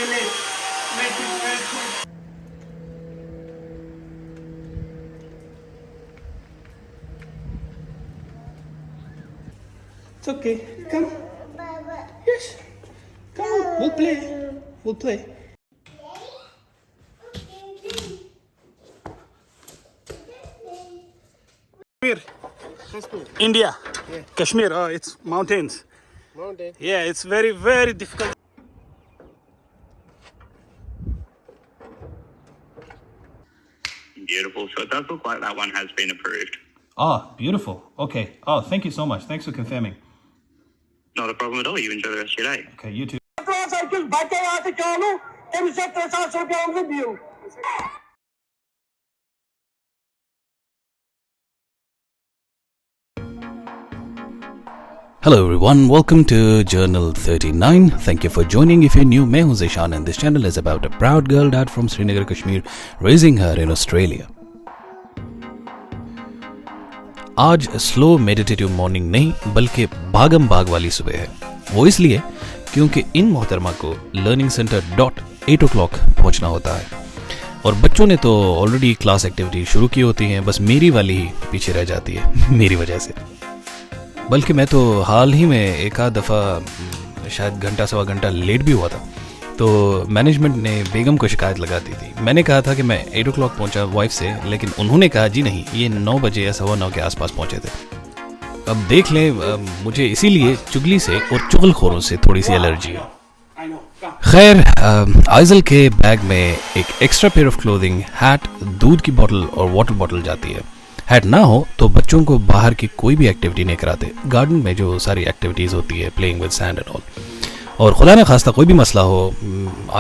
It's okay. Come. Yes. Come on. We'll play. We'll play. Kashmir. India. Yeah. Kashmir. Oh, it's mountains. Mountain. Yeah, it's very, very difficult. Beautiful. So it does look like that one has been approved. Oh, beautiful. Okay. Oh, thank you so much. Thanks for confirming. Not a problem at all. You enjoy the rest of your day. Okay, you too. Hello everyone, welcome to Journal 39. Thank you for joining. If you're new, मैं हूं Zeeshan and this channel is about a proud girl dad from Srinagar, Kashmir, raising her in Australia. आज slow meditative morning नहीं बल्कि भागम भाग वाली सुबह है। वो इसलिए क्योंकि इन मोहतरमा को लर्निंग सेंटर 8 o'clock पहुंचना होता है और बच्चों ने तो ऑलरेडी क्लास एक्टिविटी शुरू की होती हैं, बस मेरी वाली ही पीछे रह जाती है मेरी वजह से। बल्कि मैं तो हाल ही में एक आध दफ़ा शायद घंटा सवा घंटा लेट भी हुआ था, तो मैनेजमेंट ने बेगम को शिकायत लगा दी थी। मैंने कहा था कि मैं 8 o'clock पहुंचा वाइफ से, लेकिन उन्होंने कहा जी नहीं, ये 9 बजे या 9:15 के आसपास पहुंचे थे। अब देख लें, मुझे इसीलिए चुगली से और चुगलखोरों से थोड़ी सी एलर्जी है। खैर, आइजल के बैग में एक extra pair of clothing, hat, दूध की बोतल और वाटर बॉटल जाती है। हैट ना हो तो बच्चों को बाहर की कोई भी एक्टिविटी नहीं कराते। गार्डन में जो सारी एक्टिविटीज़ होती है, playing with sand and all, और खुदा न खास्ता कोई भी मसला हो,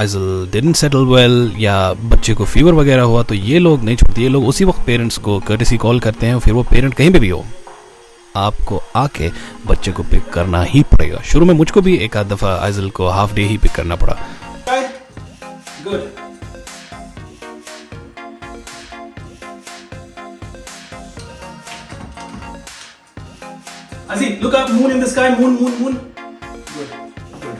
आइजल डिडंट सेटल वेल या बच्चे को फीवर वगैरह हुआ, तो ये लोग नहीं छोड़ते। ये लोग उसी वक्त पेरेंट्स को कर्टेसी कॉल करते हैं, फिर वो पेरेंट कहीं पे भी हो, आपको आके बच्चे को पिक करना ही पड़ेगा। शुरू में मुझको भी एक आध दफ़ा आइजल को हाफ डे ही पिक करना पड़ा। Good. Azzy, look up, moon in the sky, moon, moon, moon. Good, good.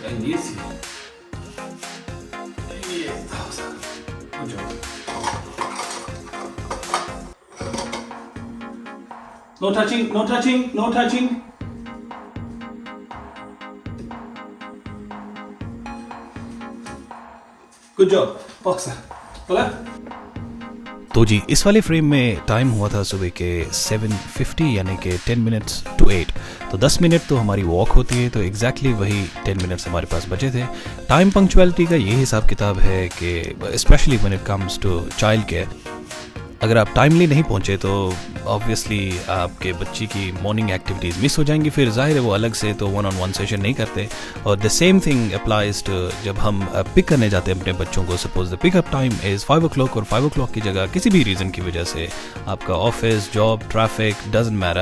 And yes, good job. No touching, no touching, no touching. Good job boxer. बोला तो जी, इस वाले फ्रेम में टाइम हुआ था सुबह के 7:50, यानी कि 10 minutes to 8। तो 10 मिनट तो हमारी वॉक होती है, तो एग्जैक्टली वही 10 मिनट्स हमारे पास बचे थे। टाइम पंक्चुअलिटी का यही हिसाब किताब है कि specially when it comes to child care, अगर आप टाइमली नहीं पहुंचे तो ऑब्वियसली आपके बच्ची की मॉर्निंग एक्टिविटीज़ मिस हो जाएंगी। फिर जाहिर है वो अलग से तो 1-on-1 सेशन नहीं करते। और the same thing applies to जब हम पिक करने जाते हैं अपने बच्चों को। Suppose the pickup time is 5 o'clock और 5 o'clock की जगह किसी भी रीज़न की वजह से आपका office, job, traffic, doesn't matter,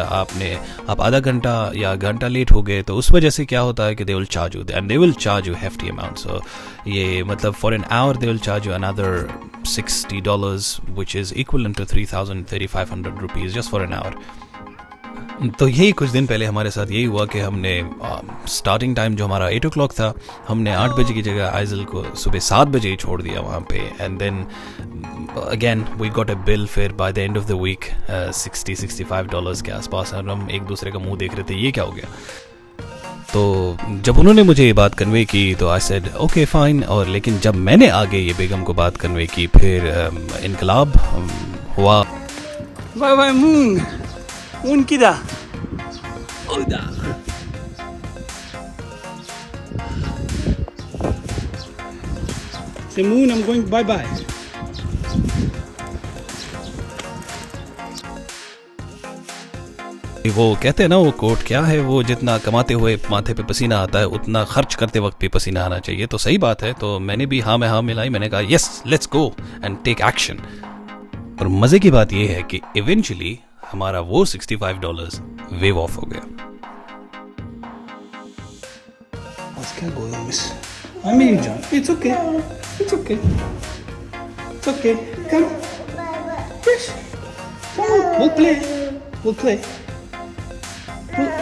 आप आधा घंटा या घंटा लेट हो गए, तो उस वजह से क्या होता है कि they will charge you, and they will charge you hefty amount. So ये मतलब for an hour they will charge you another $60, which is equivalent to 3,500 rupees just for an hour. तो यही कुछ दिन पहले हमारे साथ यही हुआ कि हमने स्टार्टिंग टाइम जो हमारा 8 o'clock था, हमने 8 बजे की जगह आइजल को सुबह 7 बजे ही छोड़ दिया वहाँ पे। And then again we got a bill फिर by the end of the week $60-65 के आसपास, और हम एक दूसरे का मुंह देख रहे थे ये क्या हो गया। तो जब उन्होंने मुझे ये बात कन्वे की तो आई सेड ओके फाइन, और लेकिन जब मैंने आगे ये बेगम को बात कन्वे की, फिर इनकलाब हुआ। वाह वाह, मून मून किदा ओदा से moon, I am going bye bye. वो कहते हैं ना, वो कोट क्या है, वो जितना कमाते हुए माथे पे पसीना आता है उतना खर्च करते वक्त भी पसीना आना चाहिए। तो सही बात है, तो मैंने भी हाँ में हाँ मिलाई। मैंने कहा yes, let's go and take action. और मज़े की बात ये है कि इवेंचुअली हमारा वो $65 वेव ऑफ हो गया। It's okay. Come. Yes. We'll play. We'll play.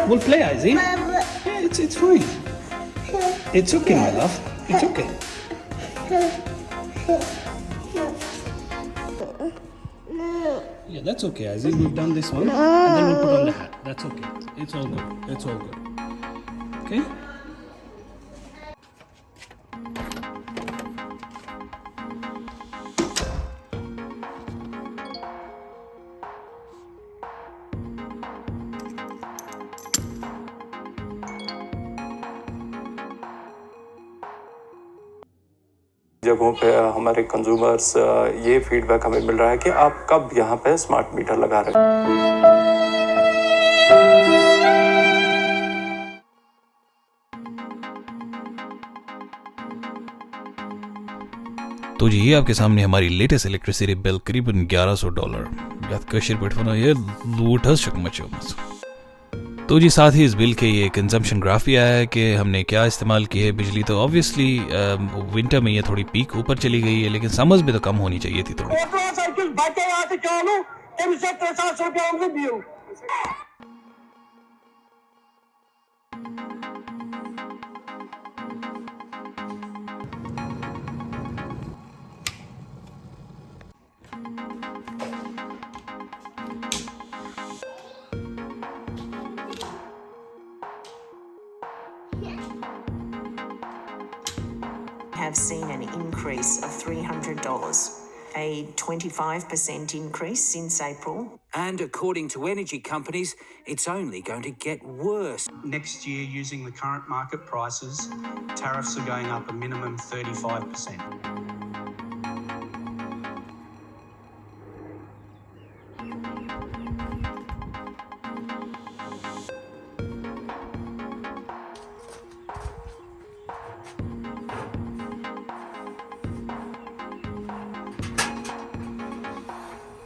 We'll play, Izzy. Yeah, it's fine. It's okay, my love. It's okay. Yeah, that's okay, Izzy. We've done this one, and then we'll put on the hat. That's okay. It's all good. It's all good. Okay? जगहों पे हमारे consumers ये feedback हमें मिल रहा है कि आप कब यहाँ पे स्मार्ट मीटर लगा रहे हैं। तो जी ये आपके सामने हमारी लेटेस्ट इलेक्ट्रिसिटी बिल करीबन $1100 याद कशिर पेटफना ये लूटस शकमचो मस। तो जी साथ ही इस बिल के ये कंजम्पशन ग्राफ भी आया है कि हमने क्या इस्तेमाल की है बिजली। तो ऑब्वियसली विंटर में ये थोड़ी पीक ऊपर चली गई है, लेकिन समर्स में तो कम होनी चाहिए थी थोड़ी। Have seen an increase of $300, a 25% increase since April. And according to energy companies, it's only going to get worse. Next year, using the current market prices, tariffs are going up a minimum 35%.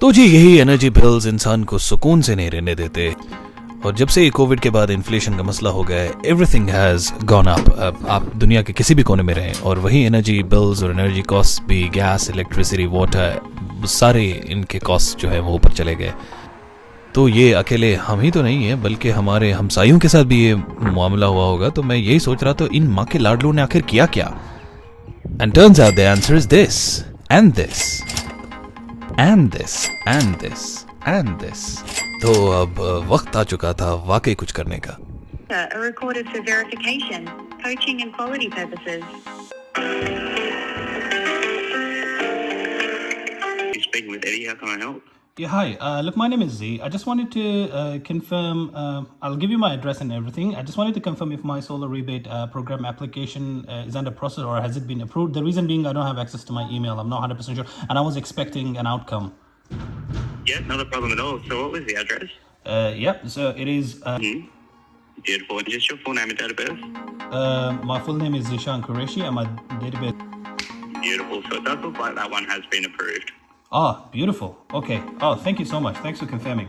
तो जी यही energy bills इंसान को सुकून से नहीं रहने देते। और जब से कोविड के बाद इन्फ्लेशन का मसला हो गया है, एवरीथिंग हैज़ गॉन अप। आप दुनिया के किसी भी कोने में रहें और वही एनर्जी बिल्स और एनर्जी कॉस्ट भी, गैस, इलेक्ट्रिसिटी, वाटर, सारे इनके कॉस्ट जो है वो ऊपर चले गए। तो ये अकेले हम ही तो नहीं है, बल्कि हमारे हमसायों के साथ भी ये मामला हुआ होगा। तो मैं यही सोच रहा था इन माँ के लाडलों ने आखिर किया क्या। And turns out the answer is this and this and this and this and this। तो अब वक्त आ चुका था वाकई कुछ करने का। Are recorded for verification, coaching and quality purposes. You're speaking with Eddie. How can I help? Yeah, hi. Look, my name is Z. I just wanted to confirm, I'll give you my address and everything. I just wanted to confirm if my solar rebate program application is under process or has it been approved. The reason being I don't have access to my email. I'm not 100% sure. And I was expecting an outcome. Yeah, not a problem at all. So what was the address? Yep, so it is... Beautiful. And just your full name and date of birth? My full name is Zishan Qureshi and my date of birth... Beautiful. So it does look like that one has been approved. Oh, beautiful. Okay. Oh, thank you so much. Thanks for confirming.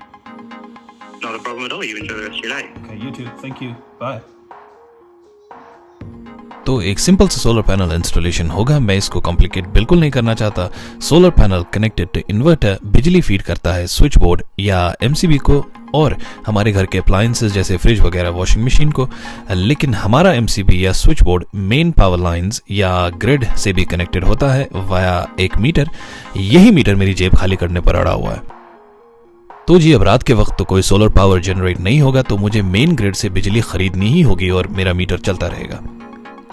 Not a problem at all. You enjoy the rest of your day. Okay, you too. Thank you. Bye. तो एक simple सा solar panel installation होगा। मैं इसको complicate बिल्कुल नहीं करना चाहता। Solar panel connected to inverter बिजली फीड करता है स्विच बोर्ड या एमसीबी को और हमारे घर के अप्लायंसेस जैसे फ्रिज वगैरह, वॉशिंग मशीन को। लेकिन हमारा एमसीबी या switch board main power lines या ग्रिड से भी कनेक्टेड होता है वाया एक मीटर। यही मीटर मेरी जेब खाली करने पर अड़ा हुआ है। तो जी अब रात के वक्त तो कोई सोलर पावर जनरेट नहीं होगा, तो मुझे मेन ग्रिड से बिजली खरीदनी ही होगी और मेरा मीटर चलता रहेगा।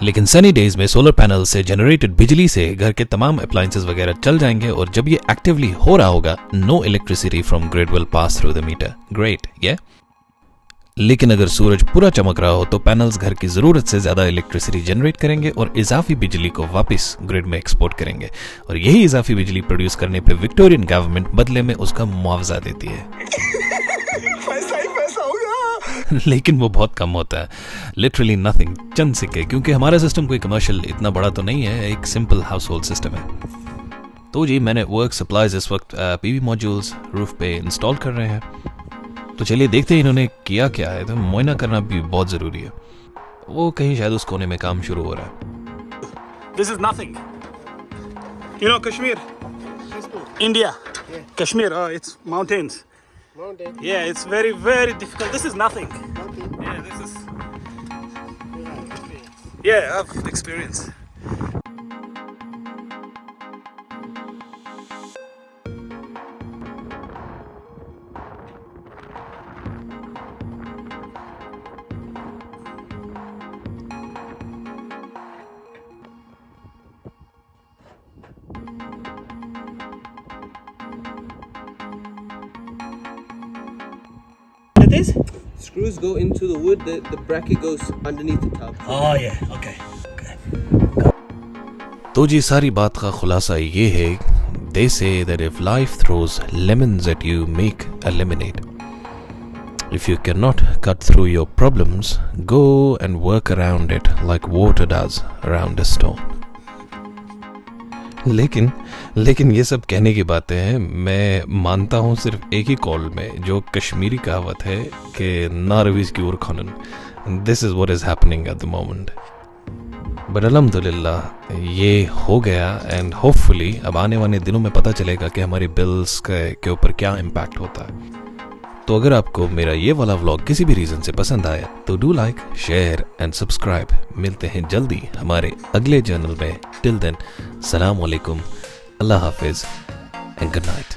लेकिन सनी डेज में सोलर पैनल से जनरेटेड बिजली से घर के तमाम अप्लायंसेस वगैरह चल जाएंगे और जब ये एक्टिवली हो रहा होगा, no electricity from grid will pass through the meter. Great, ये लेकिन अगर सूरज पूरा चमक रहा हो तो पैनल्स घर की जरूरत से ज्यादा इलेक्ट्रिसिटी जनरेट करेंगे और इजाफी बिजली को वापस ग्रिड में एक्सपोर्ट करेंगे। और यही इजाफी बिजली प्रोड्यूस करने पे विक्टोरियन गवर्नमेंट बदले में उसका मुआवजा देती है। पैसा ही पैसा होगा। लेकिन वो बहुत कम होता है, लिटरली नथिंग, चंद सिक्के, क्योंकि हमारा सिस्टम कोई कमर्शियल इतना बड़ा तो नहीं है, एक सिंपल हाउस होल्ड सिस्टम है। तो जी मैंने वर्क सप्लाईज इस वक्त पीवी मॉड्यूल्स रूफ पे इंस्टॉल कर रहे हैं। तो चलिए देखते हैं इन्होंने किया क्या है। तो मुआयना करना भी बहुत जरूरी है। वो कहीं शायद उस कोने में काम शुरू हो रहा है। This is nothing. You know Kashmir? India. Yeah. Kashmir, it's mountains. Mountain. Yeah, it's very, very difficult. This is nothing. Nothing. Yeah, this is. Experience. Yeah, I've experienced. It is? Screws go into the wood, the bracket goes underneath the tub. Oh yeah, okay. तो जी सारी बात का खुलासा ये है, they say that if life throws lemons at you, make a lemonade. If you cannot cut through your problems, go and work around it like water does around a stone. लेकिन ये सब कहने की बातें हैं, मैं मानता हूँ सिर्फ एक ही कॉल में, जो कश्मीरी कहावत है कि नारवीज की उर खानन. This is what is happening at the moment. But अल्हम्दुलिल्लाह ये हो गया एंड होपफुली अब आने वाले दिनों में पता चलेगा कि हमारी बिल्स के ऊपर क्या इम्पैक्ट होता है. तो अगर आपको मेरा ये वाला व्लॉग किसी भी रीज़न से पसंद आया तो do like, share and subscribe. मिलते हैं जल्दी हमारे अगले चैनल में. टिल देन, सलाम अलैकुम, अल्लाह हाफिज़ एंड गुड नाइट.